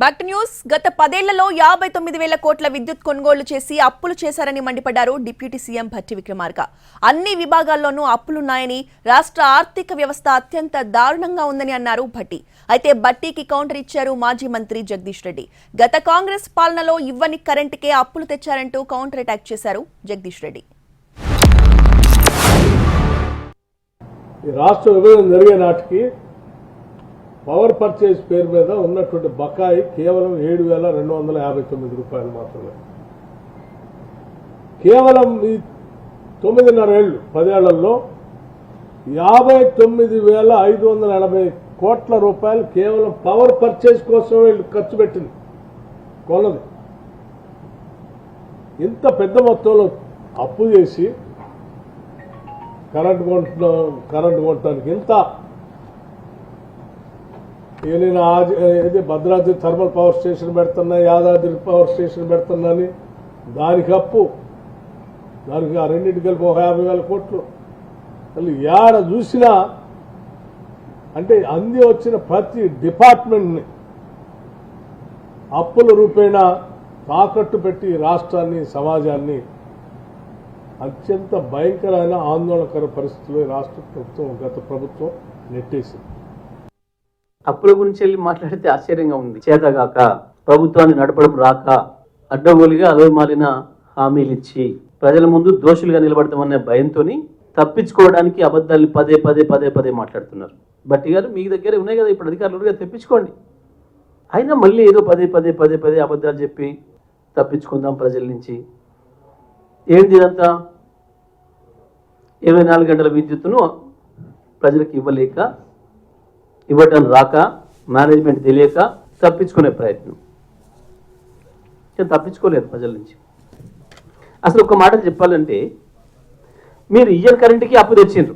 Back to news. గత 10 ఏళ్లలో 59,000 కోట్ల విద్యుత్ కొనుగోలు చేసి అప్పులు చేశారని మండిపడ్డారు డిప్యూటీ సీఎం భట్టి విక్రమార్క. అన్ని విభాగాల్లోనూ అప్పులున్నాయని, రాష్ట్ర ఆర్థిక వ్యవస్థ అత్యంత దారుణంగా ఉందని అన్నారు భట్టి. అయితే భట్టికి కౌంటర్ ఇచ్చారు మాజీ మంత్రి జగదీష్ రెడ్డి. గత కాంగ్రెస్ పాలనలో ఇవ్వని కరెంటుకే అప్పులు తెచ్చారంటూ కౌంటర్ అటాక్ చేశారు జగదీష్ రెడ్డి. రాష్ట్ర విభజన జరిగే నాటికి పవర్ పర్చేజ్ పేరు మీద ఉన్నటువంటి బకాయి కేవలం 7,259 రూపాయలు మాత్రమే. కేవలం ఈ 9.5 ఏళ్లు 10 ఏళ్లలో 59,580 కోట్ల రూపాయలు కేవలం పవర్ పర్చేజ్ కోసం వీళ్ళు ఖర్చు పెట్టింది కొన్నది. ఇంత పెద్ద మొత్తంలో అప్పు చేసి కరెంటు కొనడానికి ఇంత నేను భద్రాద్రి థర్మల్ పవర్ స్టేషన్ పెడుతున్నా, యాదాద్రి పవర్ స్టేషన్ పెడుతున్నాని దానికి అప్పు, దానికి ఆ రెండింటికి కలిపి 50,000 కోట్లు. అసలు ఏడ చూసినా అంటే అంది వచ్చిన ప్రతి డిపార్ట్మెంట్ని అప్పుల రూపేణా తాకట్టు పెట్టి రాష్ట్రాన్ని, సమాజాన్ని అత్యంత భయంకరమైన ఆందోళనకర పరిస్థితుల్లో రాష్ట్ర ప్రభుత్వం, గత ప్రభుత్వం నెట్టేసింది. అప్పుల గురించి వెళ్ళి మాట్లాడితే ఆశ్చర్యంగా ఉంది. చేతగాక, ప్రభుత్వాన్ని నడపడం రాక, అడ్డగోలుగా అలవమాలిన హామీలు ఇచ్చి ప్రజల ముందు దోషులుగా నిలబడతామనే భయంతో తప్పించుకోవడానికి అబద్ధాలు పదే మాట్లాడుతున్నారు. భట్టి గారు, మీ దగ్గర ఉన్నాయి కదా ఇప్పుడు అధికారులుగా, తెప్పించుకోండి. అయినా మళ్ళీ ఏదో పదే అబద్ధాలు చెప్పి తప్పించుకుందాం ప్రజల నుంచి. ఏంటి ఇదంతా? 24 గంటల విద్యుత్తును ప్రజలకు ఇవ్వటం రాక, మేనేజ్మెంట్ తెలియక తప్పించుకునే ప్రయత్నం. తప్పించుకోలేరు ప్రజల నుంచి. అసలు ఒక మాట చెప్పాలంటే, మీరు ఇయ్యని కరెంటుకి అప్పు తెచ్చిండ్రు.